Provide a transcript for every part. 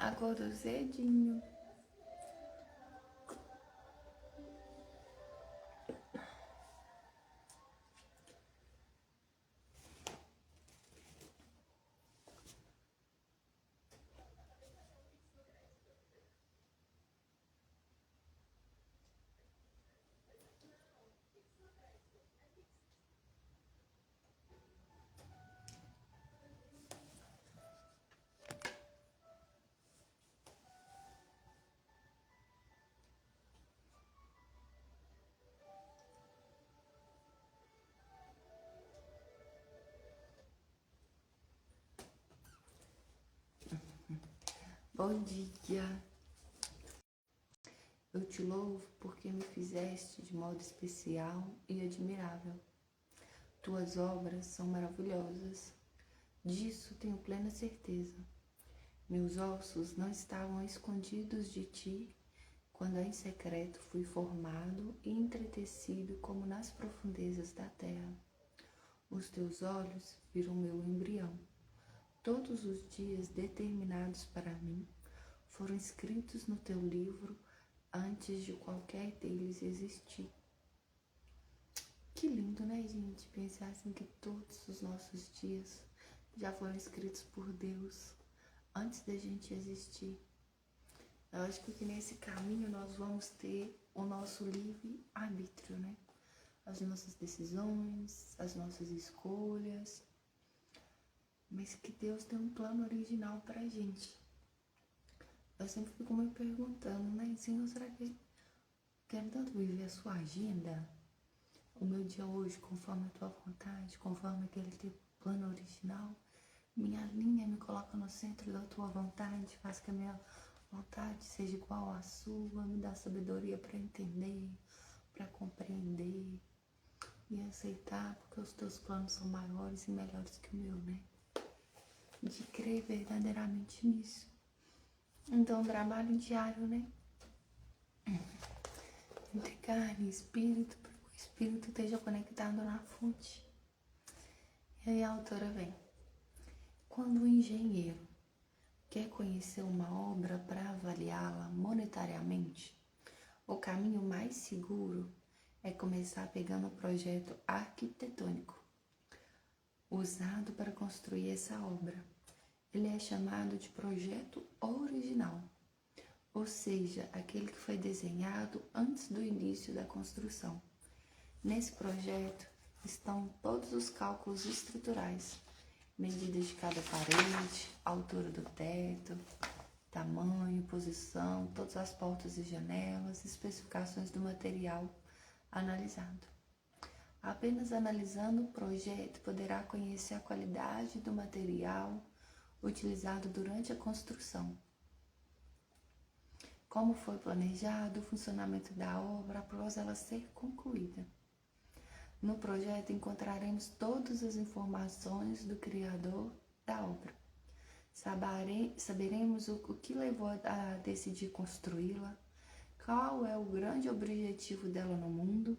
Acordou cedinho. Bom dia. Eu te louvo porque me fizeste de modo especial e admirável. Tuas obras são maravilhosas. Disso tenho plena certeza. Meus ossos não estavam escondidos de ti quando em secreto fui formado e entretecido como nas profundezas da terra. Os teus olhos viram meu embrião. Todos os dias determinados para mim foram escritos no teu livro antes de qualquer deles existir. Que lindo, né, gente? Pensar assim que todos os nossos dias já foram escritos por Deus antes da gente existir. Eu acho que nesse caminho nós vamos ter o nosso livre-arbítrio, né? As nossas decisões, as nossas escolhas, mas que Deus tem um plano original pra gente. Eu sempre fico me perguntando, né? Senhor, será que eu quero tanto viver a sua agenda? O meu dia hoje, conforme a tua vontade, conforme aquele teu plano original? Minha linha me coloca no centro da tua vontade, faz que a minha vontade seja igual à sua, me dá sabedoria para entender, para compreender e aceitar, porque os teus planos são maiores e melhores que o meu, né? De crer verdadeiramente nisso. Então, trabalho diário, né? Entre carne e espírito, para que o espírito esteja conectado na fonte. E aí a autora vem. Quando o engenheiro quer conhecer uma obra para avaliá-la monetariamente, o caminho mais seguro é começar pegando o projeto arquitetônico usado para construir essa obra. Ele é chamado de projeto original, ou seja, aquele que foi desenhado antes do início da construção. Nesse projeto estão todos os cálculos estruturais, medidas de cada parede, altura do teto, tamanho, posição, todas as portas e janelas, especificações do material analisado. Apenas analisando o projeto poderá conhecer a qualidade do material utilizado durante a construção, como foi planejado o funcionamento da obra após ela ser concluída. No projeto encontraremos todas as informações do criador da obra. Saberemos o que levou a decidir construí-la, qual é o grande objetivo dela no mundo,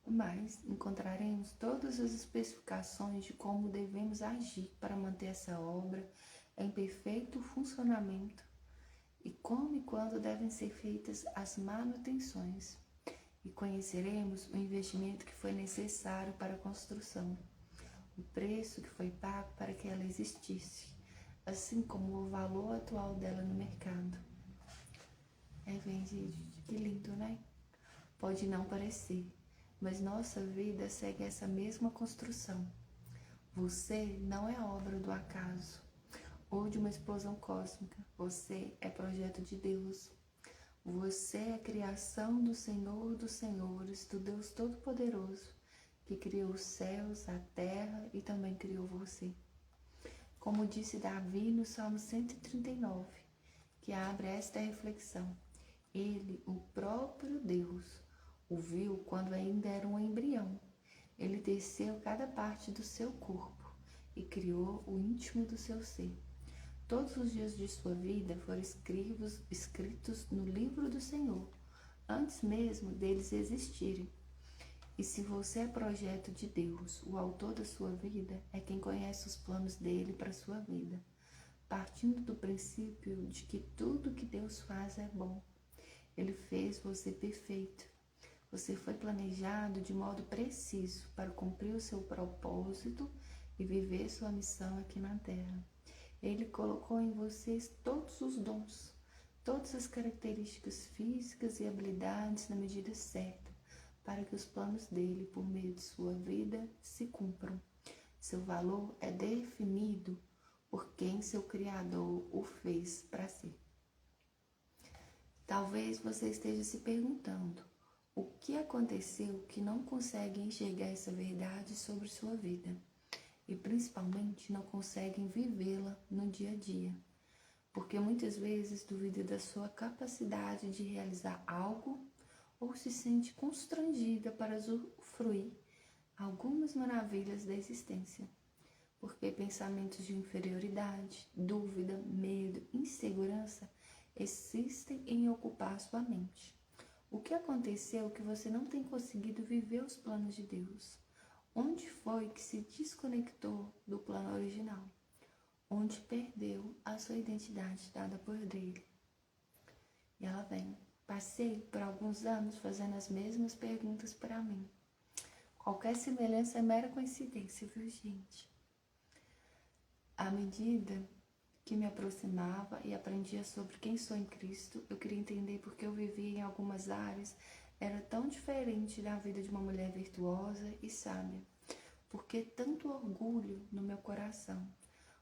mas encontraremos todas as especificações de como devemos agir para manter essa obra em perfeito funcionamento e como e quando devem ser feitas as manutenções. E conheceremos o investimento que foi necessário para a construção, o preço que foi pago para que ela existisse, assim como o valor atual dela no mercado. Gente, que lindo, né? Pode não parecer, mas nossa vida segue essa mesma construção. Você não é obra do acaso ou de uma explosão cósmica. Você é projeto de Deus. Você é a criação do Senhor dos Senhores, do Deus Todo-Poderoso, que criou os céus, a terra e também criou você. Como disse Davi no Salmo 139, que abre esta reflexão. Ele, o próprio Deus, o viu quando ainda era um embrião. Ele teceu cada parte do seu corpo e criou o íntimo do seu ser. Todos os dias de sua vida foram escritos no livro do Senhor, antes mesmo deles existirem. E se você é projeto de Deus, o autor da sua vida é quem conhece os planos dele para a sua vida. partindo do princípio de que tudo que Deus faz é bom. Ele fez você perfeito. Você foi planejado de modo preciso para cumprir o seu propósito e viver sua missão aqui na Terra. Ele colocou em vocês todos os dons, todas as características físicas e habilidades na medida certa, para que os planos dele, por meio de sua vida, se cumpram. Seu valor é definido por quem seu Criador o fez para si. Talvez você esteja se perguntando: o que aconteceu que não consegue enxergar essa verdade sobre sua vida? E principalmente não conseguem vivê-la no dia a dia. Porque muitas vezes duvida da sua capacidade de realizar algo ou se sente constrangida para usufruir algumas maravilhas da existência. Porque pensamentos de inferioridade, dúvida, medo, insegurança insistem em ocupar sua mente. O que aconteceu que você não tem conseguido viver os planos de Deus? Onde foi que se desconectou do plano original? Onde perdeu a sua identidade dada por Ele? E ela vem. Passei por alguns anos fazendo as mesmas perguntas para mim. Qualquer semelhança é mera coincidência, viu, gente? À medida que me aproximava e aprendia sobre quem sou em Cristo, eu queria entender porque eu vivia em algumas áreas era tão diferente da vida de uma mulher virtuosa e sábia. Por que tanto orgulho no meu coração?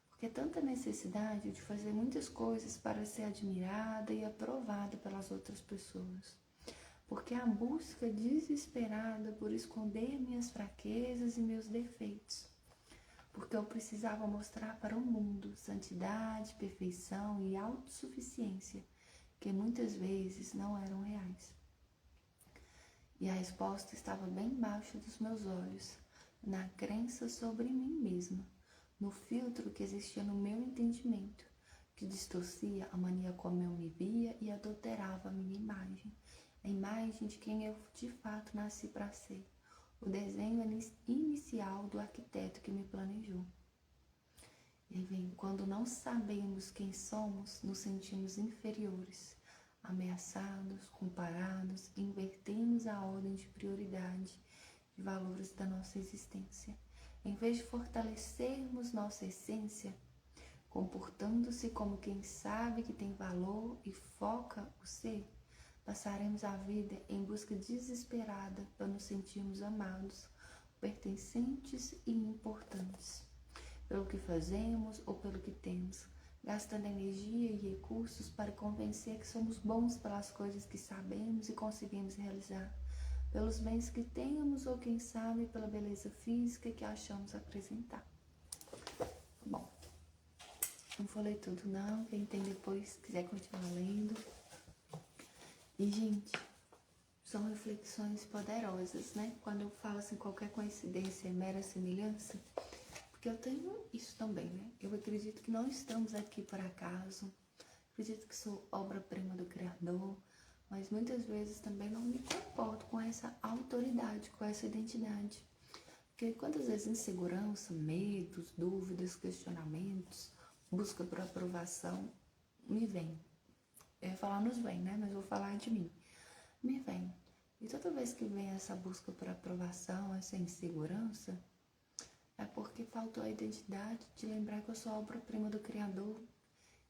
Por que tanta necessidade de fazer muitas coisas para ser admirada e aprovada pelas outras pessoas? Por que a busca desesperada por esconder minhas fraquezas e meus defeitos? Porque eu precisava mostrar para o mundo santidade, perfeição e autossuficiência, que muitas vezes não eram reais. E a resposta estava bem embaixo dos meus olhos, na crença sobre mim mesma, no filtro que existia no meu entendimento, que distorcia a maneira como eu me via e adulterava a minha imagem, a imagem de quem eu de fato nasci para ser, o desenho inicial do arquiteto que me planejou. E aí vem, quando não sabemos quem somos, nos sentimos inferiores, ameaçados, comparados, invertemos a ordem de prioridade de valores da nossa existência. Em vez de fortalecermos nossa essência, comportando-se como quem sabe que tem valor e foca o ser, passaremos a vida em busca desesperada para nos sentirmos amados, pertencentes e importantes, pelo que fazemos ou pelo que temos, gastando energia e recursos para convencer que somos bons pelas coisas que sabemos e conseguimos realizar, pelos bens que tenhamos ou, quem sabe, pela beleza física que achamos apresentar. Bom, não falei tudo não, quem tem depois quiser continuar lendo. E, gente, são reflexões poderosas, né? Quando eu falo assim, qualquer coincidência é mera semelhança, porque eu tenho isso também, né? Eu acredito que não estamos aqui por acaso, acredito que sou obra-prima do Criador, mas muitas vezes também não me comporto com essa autoridade, com essa identidade. Porque quantas vezes insegurança, medos, dúvidas, questionamentos, busca por aprovação, me vem. Eu ia falar nos vem, né? Mas vou falar de mim. Me vem. E toda vez que vem essa busca por aprovação, essa insegurança, é porque faltou a identidade de lembrar que eu sou obra-prima do Criador,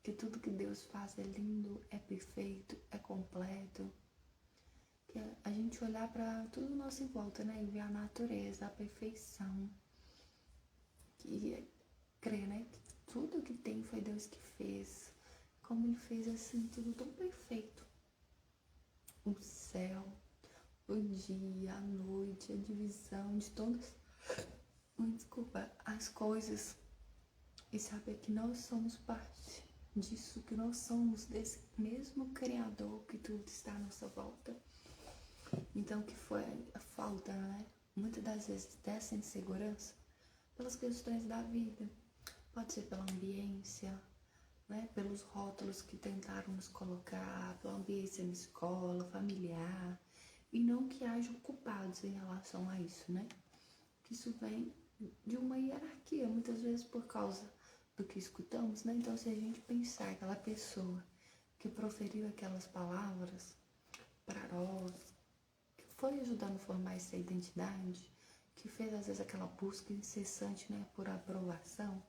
que tudo que Deus faz é lindo, é perfeito, é completo. Que a gente olhar para tudo nosso em volta, né? E ver a natureza, a perfeição. Que crer, né? Que tudo que tem foi Deus que fez. Como Ele fez assim, tudo tão perfeito. O céu, o dia, a noite, a divisão de todas, as coisas. E saber que nós somos parte disso, que nós somos desse mesmo Criador, que tudo está à nossa volta. Então, que foi a falta, né? Muitas das vezes dessa insegurança, pelas questões da vida. Pode ser pela ambiência, né? Pelos rótulos que tentaram nos colocar, pela ambiência na escola, familiar. E não que hajam culpados em relação a isso, né? Que isso vem de uma hierarquia, muitas vezes por causa do que escutamos, né? Então, se a gente pensar aquela pessoa que proferiu aquelas palavras para nós, que foi ajudando a formar essa identidade, que fez às vezes aquela busca incessante, né, por aprovação,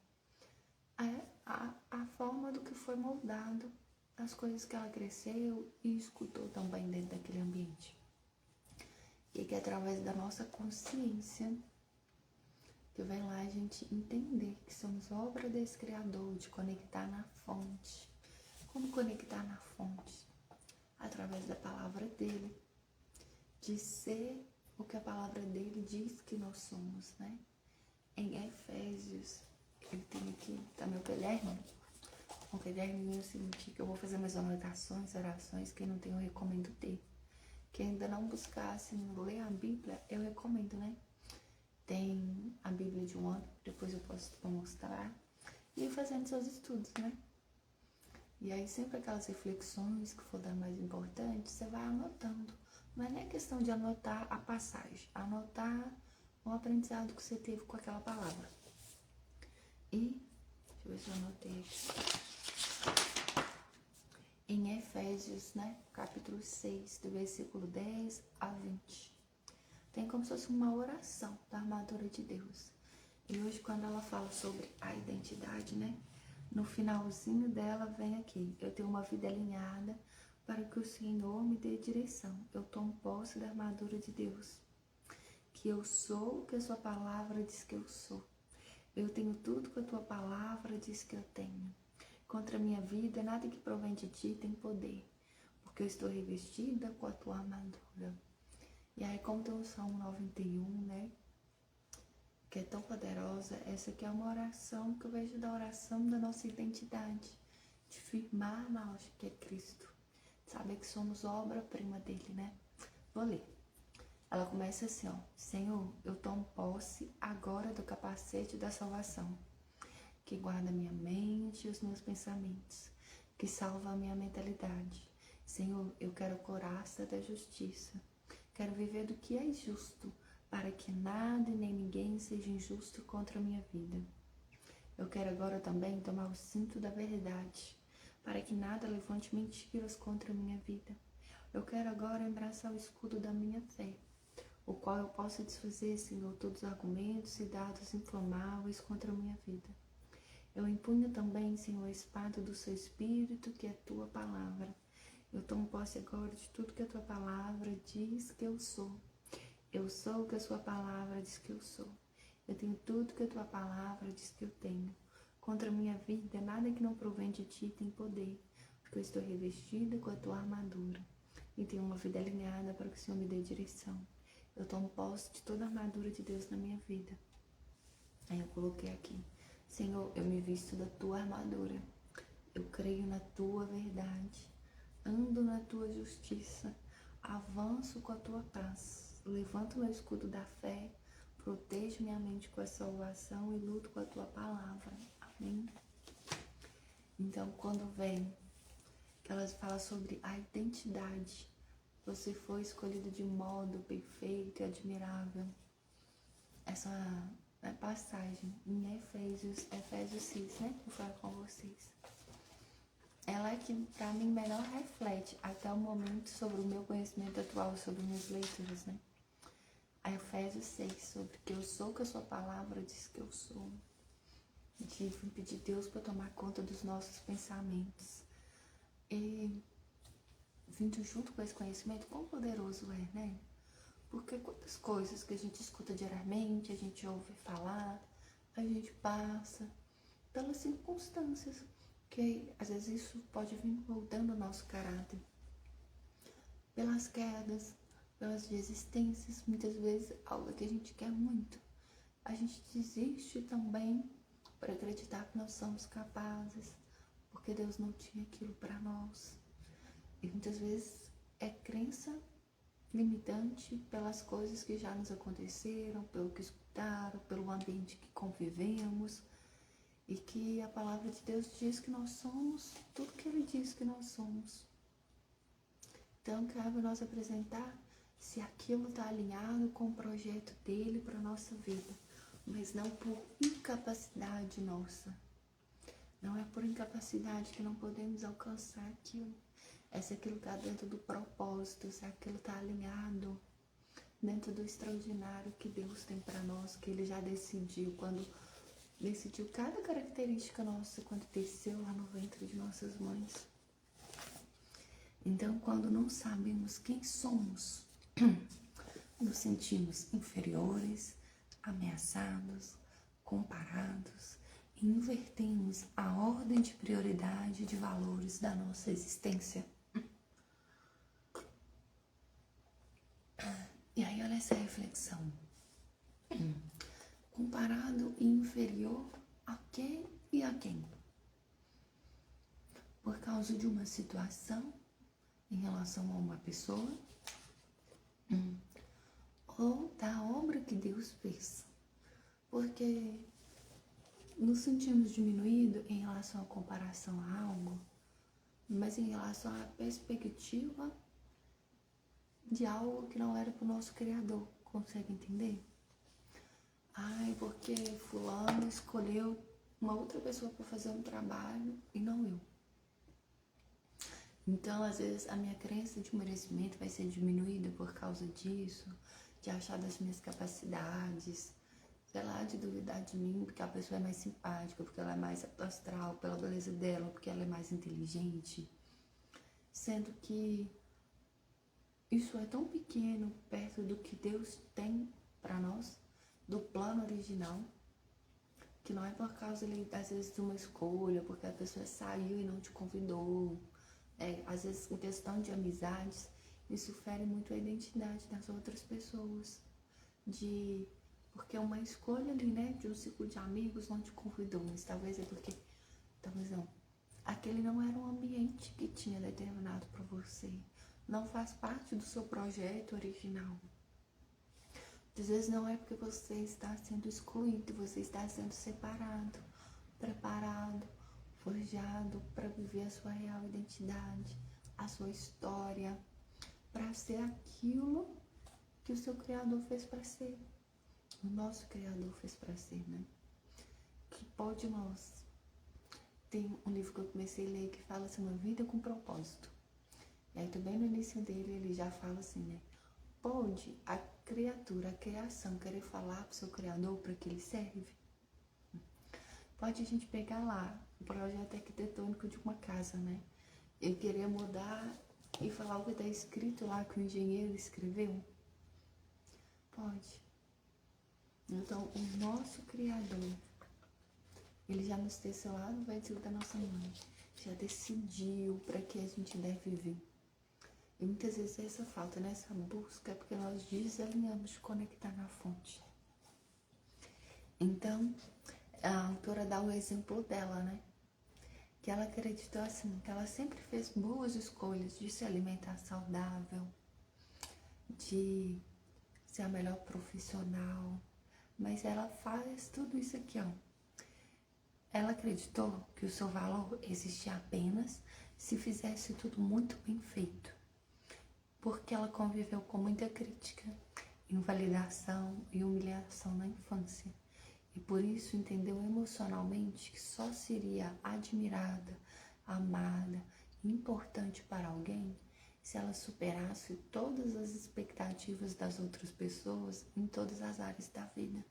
a forma do que foi moldado, as coisas que ela cresceu e escutou também dentro daquele ambiente. E que através da nossa consciência, que vem lá a gente entender que somos obra desse Criador, de conectar na fonte. Como conectar na fonte? Através da palavra dele, de ser o que a palavra dele diz que nós somos, né? Em Efésios, ele tem aqui, tá meu caderno? Um caderninho assim, que eu vou fazer minhas anotações, orações, quem não tem eu recomendo ter. Quem ainda não buscasse ler a Bíblia, eu recomendo, né? Tem a Bíblia de um ano, depois eu posso mostrar, e ir fazendo seus estudos, né? E aí sempre aquelas reflexões que for dar mais importante, você vai anotando. Não é nem questão de anotar a passagem, anotar o aprendizado que você teve com aquela palavra. E, deixa eu ver se eu anotei aqui. Em Efésios, né, capítulo 6, do versículo 10 a 20. Tem como se fosse uma oração da armadura de Deus. E hoje, quando ela fala sobre a identidade, né, no finalzinho dela vem aqui: eu tenho uma vida alinhada para que o Senhor me dê direção. Eu tomo posse da armadura de Deus. Que eu sou o que a sua palavra diz que eu sou. Eu tenho tudo que a tua palavra diz que eu tenho. Contra a minha vida, nada que provém de ti tem poder, porque eu estou revestida com a tua armadura. E aí, como tem o Salmo 91, né, que é tão poderosa, essa aqui é uma oração que eu vejo da oração da nossa identidade, de firmar na hoje que é Cristo, saber que somos obra-prima dele, né? Vou ler. Ela começa assim, ó: Senhor, eu tomo posse agora do capacete da salvação, que guarda minha mente e os meus pensamentos, que salva a minha mentalidade. Senhor, eu quero a couraça da justiça, quero viver do que é justo, para que nada e nem ninguém seja injusto contra a minha vida. Eu quero agora também tomar o cinto da verdade, para que nada levante mentiras contra a minha vida. Eu quero agora abraçar o escudo da minha fé, o qual eu possa desfazer, Senhor, todos os argumentos e dados inflamáveis contra a minha vida. Eu empunho também, Senhor, a espada do seu Espírito, que é a tua palavra. Eu tomo posse agora de tudo que a tua palavra diz que eu sou. Eu sou o que a sua palavra diz que eu sou. Eu tenho tudo que a tua palavra diz que eu tenho. Contra a minha vida, nada que não provém de ti tem poder, porque eu estou revestida com a tua armadura e tenho uma vida alinhada para que o Senhor me dê direção. Eu tomo posse de toda a armadura de Deus na minha vida. Aí eu coloquei aqui: Senhor, eu me visto da tua armadura. Eu creio na tua verdade. Ando na tua justiça. Avanço com a tua paz. Levanto meu escudo da fé, protejo minha mente com a salvação e luto com a tua palavra. Amém? Então, quando vem que elas falam sobre a identidade, você foi escolhido de modo perfeito e admirável. Essa passagem em Efésios 6, né, que eu falo com vocês, ela é que para mim melhor reflete até o momento sobre o meu conhecimento atual, sobre minhas leituras, né? A Efésios 6, sobre que eu sou o que a sua palavra diz que eu sou. De pedir Deus para tomar conta dos nossos pensamentos. E vindo junto com esse conhecimento, quão poderoso é, né? Porque quantas coisas que a gente escuta diariamente, a gente ouve falar, a gente passa pelas circunstâncias, que às vezes isso pode vir moldando o nosso caráter. Pelas quedas, pelas desistências, muitas vezes algo que a gente quer muito. A gente desiste também por acreditar que nós somos capazes, porque Deus não tinha aquilo para nós. E muitas vezes é crença limitante pelas coisas que já nos aconteceram, pelo que escutaram, pelo ambiente que convivemos, e que a palavra de Deus diz que nós somos tudo que Ele diz que nós somos. Então, cabe nós apresentar se aquilo está alinhado com o projeto dele para a nossa vida, mas não por incapacidade nossa. Não é por incapacidade que não podemos alcançar aquilo. É se aquilo está dentro do propósito, se aquilo está alinhado dentro do extraordinário que Deus tem para nós, que Ele já decidiu quando decidiu cada característica nossa quando desceu lá no ventre de nossas mães. Então, quando não sabemos quem somos, nos sentimos inferiores, ameaçados, comparados, e invertemos a ordem de prioridade de valores da nossa existência. E aí, olha essa reflexão. Comparado e inferior a quem e a quem? Por causa de uma situação em relação a uma pessoa? Ou da obra que Deus fez? Porque nos sentimos diminuídos em relação à comparação a algo, mas em relação à perspectiva de algo que não era para o nosso Criador. Consegue entender? Ai, porque fulano escolheu uma outra pessoa para fazer um trabalho e não eu. Então, às vezes, a minha crença de merecimento vai ser diminuída por causa disso, de achar das minhas capacidades, sei lá, de duvidar de mim porque a pessoa é mais simpática, porque ela é mais astral, pela beleza dela, porque ela é mais inteligente. Sendo que isso é tão pequeno perto do que Deus tem para nós, do plano original, que não é por causa, às vezes, de uma escolha, porque a pessoa saiu e não te convidou. Às vezes, em questão de amizades, isso fere muito a identidade das outras pessoas. Porque uma escolha ali, né, de um ciclo de amigos não te convidou, mas talvez é porque, talvez não, aquele não era um ambiente que tinha determinado para você. Não faz parte do seu projeto original. Às vezes não é porque você está sendo excluído, você está sendo separado, preparado, forjado para viver a sua real identidade, a sua história, para ser aquilo que o seu Criador fez para ser. O nosso Criador fez para ser, né? Que pode nós. Tem um livro que eu comecei a ler que fala assim, uma vida com propósito. E aí também no início dele ele já fala assim, né? Pode a criatura, a criação, querer falar pro seu Criador para que ele serve? Pode a gente pegar lá o projeto arquitetônico de uma casa, né? Eu querer mudar e falar o que está escrito lá que o engenheiro escreveu? Pode. Então, o nosso Criador, ele já nos teceu lá no ventre da nossa mãe, já decidiu para que a gente deve viver. E muitas vezes essa falta, né? Essa busca, é porque nós desalinhamos de conectar na fonte. Então, a autora dá o exemplo dela, né? Que ela acreditou assim, que ela sempre fez boas escolhas de se alimentar saudável, de ser a melhor profissional, mas ela faz tudo isso aqui, ó. Ela acreditou que o seu valor existia apenas se fizesse tudo muito bem feito, porque ela conviveu com muita crítica, invalidação e humilhação na infância. E por isso entendeu emocionalmente que só seria admirada, amada, importante para alguém se ela superasse todas as expectativas das outras pessoas em todas as áreas da vida.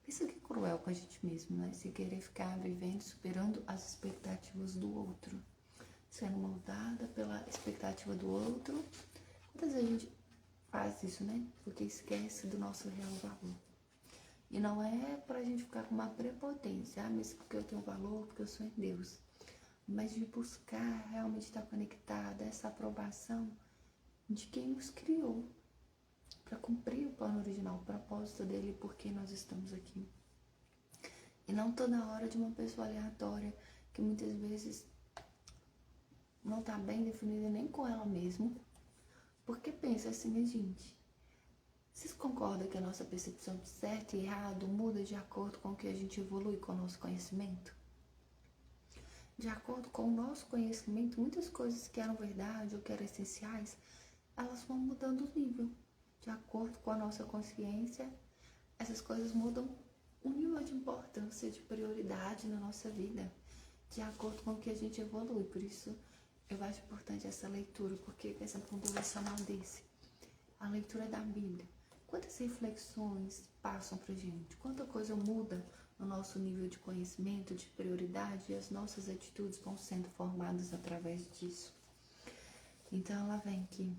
Pensa que cruel com a gente mesmo, né? Se querer ficar vivendo, superando as expectativas do outro, sendo moldada pela expectativa do outro. Muitas vezes a gente faz isso, né? Porque esquece do nosso real valor. E não é pra gente ficar com uma prepotência, mas porque eu tenho valor, porque eu sou em Deus. Mas de buscar realmente estar conectada a essa aprovação de quem nos criou, para cumprir o plano original, o propósito dele, porque nós estamos aqui. E não toda hora de uma pessoa aleatória, que muitas vezes não está bem definida nem com ela mesma. Porque pensa assim, né, gente? Vocês concordam que a nossa percepção de certo e errado muda de acordo com o que a gente evolui com o nosso conhecimento? De acordo com o nosso conhecimento, muitas coisas que eram verdade ou que eram essenciais, elas vão mudando o nível. De acordo com a nossa consciência, essas coisas mudam o nível de importância, de prioridade na nossa vida. de acordo com o que a gente evolui. Por isso, eu acho importante essa leitura, porque, por exemplo, um devocional desse, a leitura da Bíblia, quantas reflexões passam pra gente, quanta coisa muda no nosso nível de conhecimento, de prioridade, e as nossas atitudes vão sendo formadas através disso. Então, ela vem aqui.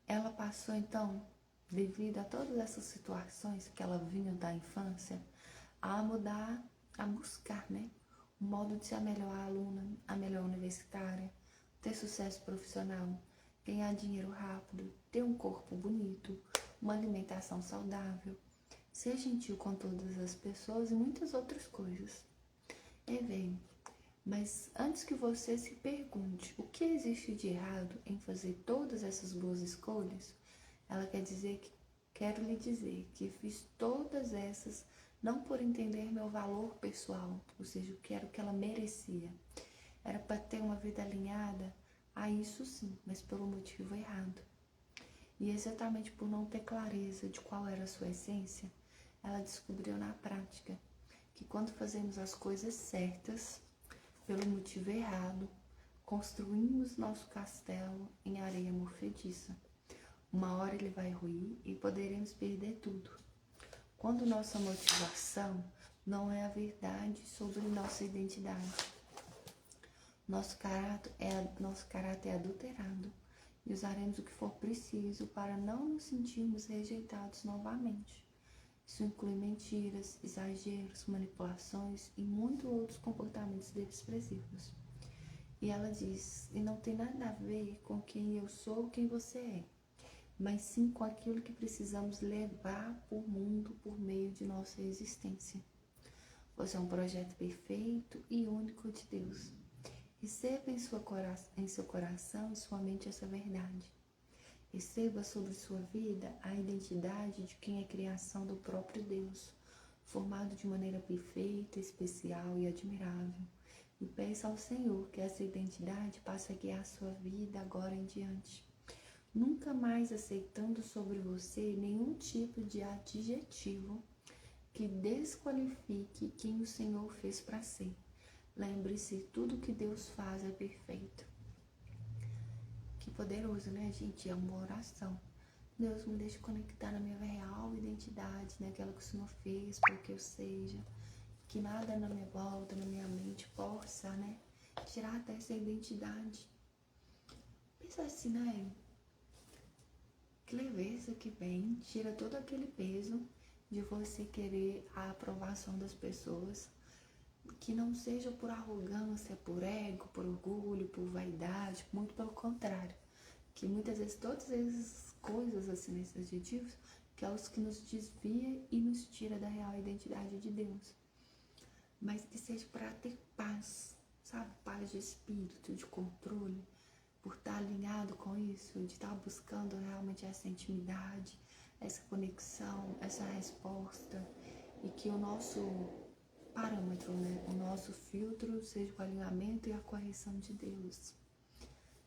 Ela passou, então, devido a todas essas situações que ela vinha da infância, a mudar, a buscar, né? Um modo de ser a melhor aluna, a melhor universitária, ter sucesso profissional, ganhar dinheiro rápido, ter um corpo bonito, uma alimentação saudável, ser gentil com todas as pessoas e muitas outras coisas. Bem, mas antes que você se pergunte o que existe de errado em fazer todas essas boas escolhas, ela quero lhe dizer que fiz todas essas não por entender meu valor pessoal, ou seja, o que era o que ela merecia. Era para ter uma vida alinhada a isso sim, mas pelo motivo errado. E exatamente por não ter clareza de qual era a sua essência, ela descobriu na prática que quando fazemos as coisas certas, pelo motivo errado, construímos nosso castelo em areia movediça. Uma hora ele vai ruir e poderemos perder tudo. Quando nossa motivação não é a verdade sobre nossa identidade. Nosso caráter é adulterado e usaremos o que for preciso para não nos sentirmos rejeitados novamente. Isso inclui mentiras, exageros, manipulações e muitos outros comportamentos desprezíveis. E ela diz, e não tem nada a ver com quem eu sou ou quem você é, mas sim com aquilo que precisamos levar para o mundo por meio de nossa existência. Você é um projeto perfeito e único de Deus. Receba em seu coração e sua mente essa verdade. Receba sobre sua vida a identidade de quem é criação do próprio Deus, formado de maneira perfeita, especial e admirável. E peça ao Senhor que essa identidade passe a guiar sua vida agora em diante. Nunca mais aceitando sobre você nenhum tipo de adjetivo que desqualifique quem o Senhor fez para ser. Lembre-se, tudo que Deus faz é perfeito. Que poderoso, né, gente? É uma oração. Deus, me deixe conectar na minha real identidade, naquela que o Senhor fez para que eu seja. Que nada na minha volta, na minha mente possa, né, tirar dessa identidade. Pensa assim, né? Que leveza que vem, tira todo aquele peso de você querer a aprovação das pessoas, que não seja por arrogância, por ego, por orgulho, por vaidade, muito pelo contrário, que muitas vezes todas essas coisas, assim, esses adjetivos, que é os que nos desvia e nos tira da real identidade de Deus, mas que seja para ter paz, sabe, paz de espírito, de controle, por estar alinhado com isso, de estar buscando realmente essa intimidade, essa conexão, essa resposta, e que o nosso parâmetro, né, o nosso filtro seja o alinhamento e a correção de Deus.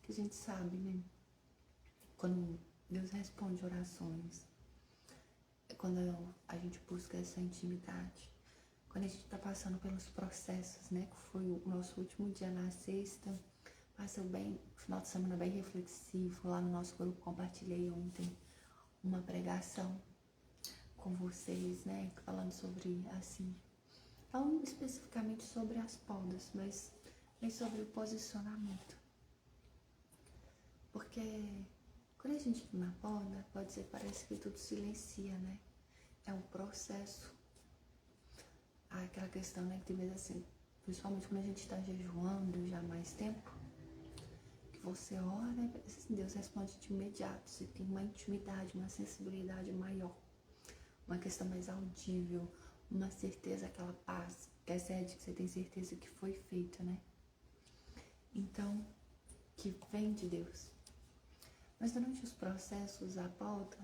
Que a gente sabe, né, quando Deus responde orações, quando a gente busca essa intimidade, quando a gente está passando pelos processos, né, que foi o nosso último dia na sexta, passou bem, final de semana bem reflexivo, lá no nosso grupo compartilhei ontem uma pregação com vocês, né, falando sobre, assim, não especificamente sobre as podas, mas sobre o posicionamento. Porque quando a gente na poda, pode ser, parece que tudo silencia, né? É um processo. Aquela questão, né, que tem vezes assim, principalmente quando a gente está jejuando já há mais tempo, que você ora e Deus responde de imediato. Você tem uma intimidade, uma sensibilidade maior, uma questão mais audível, uma certeza, aquela paz que excede, que você tem certeza que foi feita, né? Então, que vem de Deus. Mas durante os processos à volta,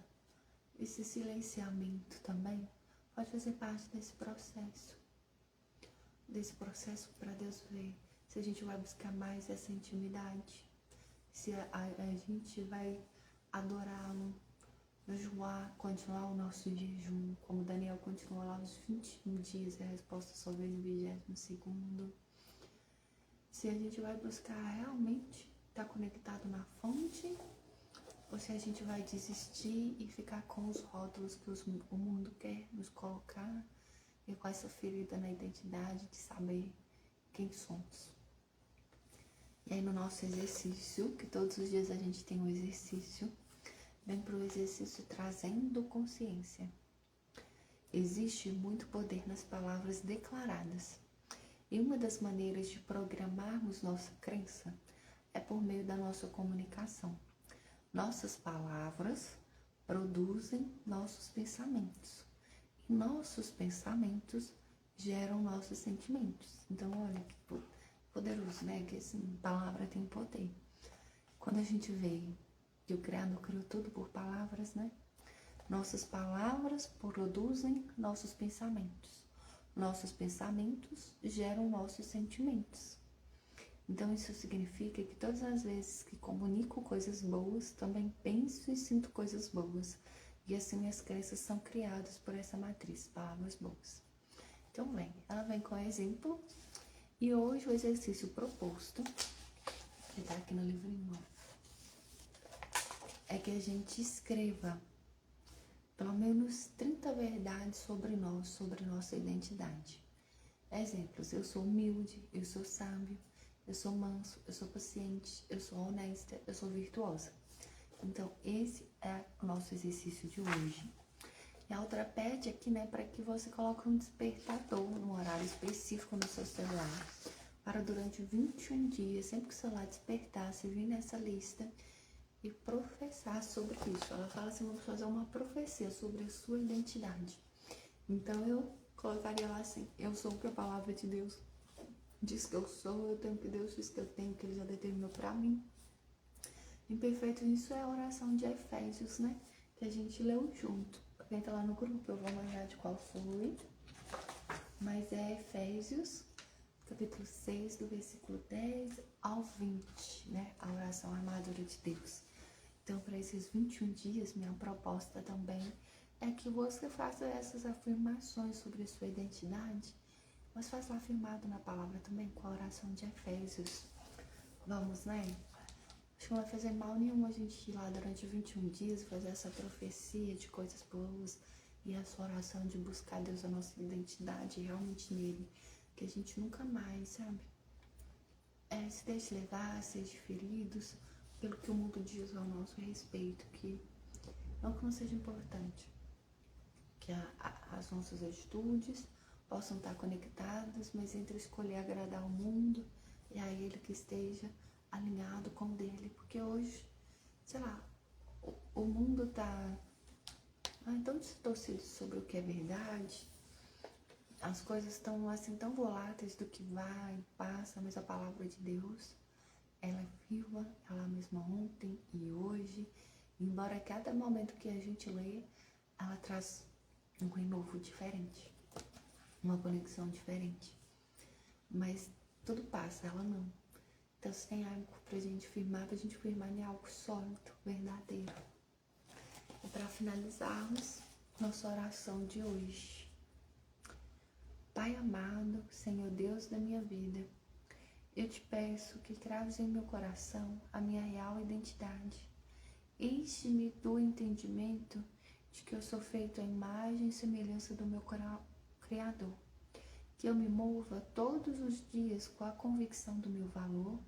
esse silenciamento também pode fazer parte desse processo para Deus ver se a gente vai buscar mais essa intimidade, se a gente vai adorá-lo, jejuar, continuar o nosso jejum, como Daniel continuou lá os 21 dias, e a resposta só veio no 22º. se a gente vai buscar realmente estar conectado na fonte, ou se a gente vai desistir e ficar com os rótulos que o mundo quer nos colocar, e com essa ferida na identidade de saber quem somos. E aí no nosso exercício, que todos os dias a gente tem um exercício, vem para o exercício trazendo consciência. Existe muito poder nas palavras declaradas. E uma das maneiras de programarmos nossa crença é por meio da nossa comunicação. Nossas palavras produzem nossos pensamentos. E nossos pensamentos geram nossos sentimentos. Então, olha que poderoso, né? Que assim, palavra tem poder. Quando a gente vê que o Criador criou tudo por palavras, né? Nossas palavras produzem nossos pensamentos. Nossos pensamentos geram nossos sentimentos. Então isso significa que todas as vezes que comunico coisas boas, também penso e sinto coisas boas. E assim minhas crenças são criadas por essa matriz, palavras boas. Então ela vem com exemplo. E hoje o exercício proposto, que está aqui no livrinho, é que a gente escreva pelo menos 30 verdades sobre nós, sobre nossa identidade. Exemplos: eu sou humilde, eu sou sábio, eu sou manso, eu sou paciente, eu sou honesta, eu sou virtuosa. Então, esse é o nosso exercício de hoje. E a outra pede aqui, né, para que você coloque um despertador num horário específico no seu celular, para durante 21 dias, sempre que o celular despertar, você vir nessa lista e professar sobre isso. Ela fala assim, vamos fazer uma profecia sobre a sua identidade. Então eu colocaria lá assim: eu sou o que a palavra de Deus diz que eu sou, eu tenho o que Deus diz que eu tenho, que Ele já determinou pra mim. Imperfeito, isso é a oração de Efésios, né? Que a gente leu junto. Quem tá lá no grupo, eu vou mandar de qual foi. Mas é Efésios, capítulo 6, do versículo 10 ao 20, né? A oração armadura de Deus. Então, para esses 21 dias, minha proposta também é que você faça essas afirmações sobre a sua identidade, mas faça afirmado na palavra também com a oração de Efésios. Vamos, né? Acho que não vai fazer mal nenhum a gente ir lá durante 21 dias e fazer essa profecia de coisas boas e essa oração de buscar Deus, a nossa identidade realmente nele, que a gente nunca mais, sabe? Se deixe levar, seja feridos pelo que o mundo diz ao nosso respeito, que não seja importante, que as nossas atitudes possam estar conectadas, mas entre escolher agradar ao mundo e a ele que esteja alinhado com o dele, porque hoje, sei lá, o mundo tá tão distorcido sobre o que é verdade, as coisas estão assim tão voláteis do que vai, passa, mas a palavra de Deus, ela é viva, ela é a mesma ontem e hoje, embora cada momento que a gente lê, ela traz um renovo diferente, uma conexão diferente, mas tudo passa, ela não. Então, se tem algo pra gente firmar em algo sólido, verdadeiro. E para finalizarmos nossa oração de hoje: Pai amado, Senhor Deus da minha vida, eu te peço que craves em meu coração a minha real identidade. Enche-me do entendimento de que eu sou feito à imagem e semelhança do meu Criador. Que eu me mova todos os dias com a convicção do meu valor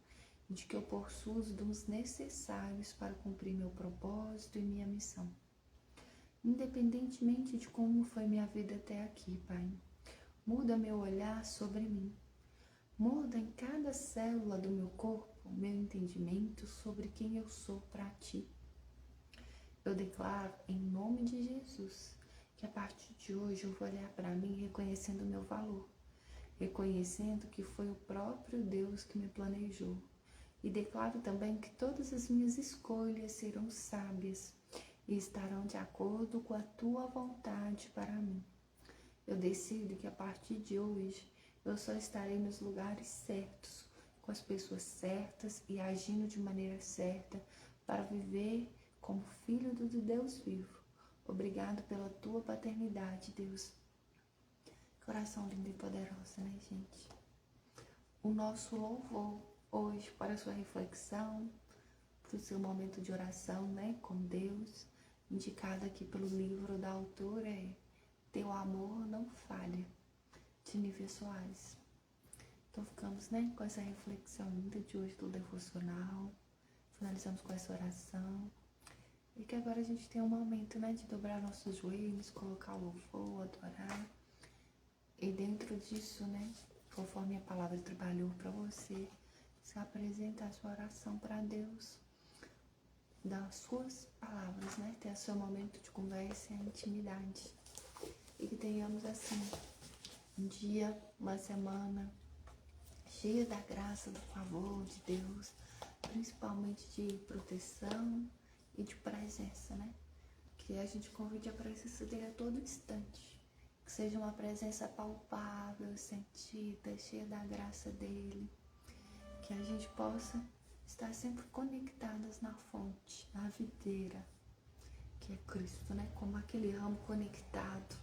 e de que eu possuo os dons necessários para cumprir meu propósito e minha missão. Independentemente de como foi minha vida até aqui, Pai, muda meu olhar sobre mim. Muda em cada célula do meu corpo meu entendimento sobre quem eu sou para Ti. Eu declaro, em nome de Jesus, que a partir de hoje eu vou olhar para mim reconhecendo o meu valor, reconhecendo que foi o próprio Deus que me planejou. E declaro também que todas as minhas escolhas serão sábias e estarão de acordo com a Tua vontade para mim. Eu decido que a partir de hoje eu só estarei nos lugares certos, com as pessoas certas e agindo de maneira certa para viver como filho do Deus vivo. Obrigado pela Tua paternidade, Deus. Coração lindo e poderoso, né, gente? o nosso louvor hoje para a sua reflexão, para o seu momento de oração, né, com Deus, indicado aqui pelo livro da autora é Teu Amor Não Falha, de Nívia Soares. Então ficamos, né, com essa reflexão linda de hoje do devocional, finalizamos com essa oração, e que agora a gente tem um momento, né, de dobrar nossos joelhos, colocar o louvor, adorar, e dentro disso, né, conforme a palavra trabalhou para você, se apresenta a sua oração para Deus, das suas palavras, né? Ter o seu momento de conversa e intimidade. E que tenhamos assim, um dia, uma semana cheia da graça, do favor de Deus, principalmente de proteção e de presença, né? Que a gente convide a presença dele a todo instante. Que seja uma presença palpável, sentida, cheia da graça dele. Que a gente possa estar sempre conectadas na fonte, na videira, que é Cristo, né? Como aquele ramo conectado,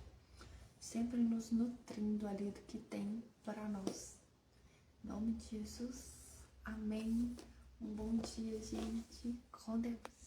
sempre nos nutrindo ali do que tem para nós. Em nome de Jesus, amém. Um bom dia, gente, com Deus.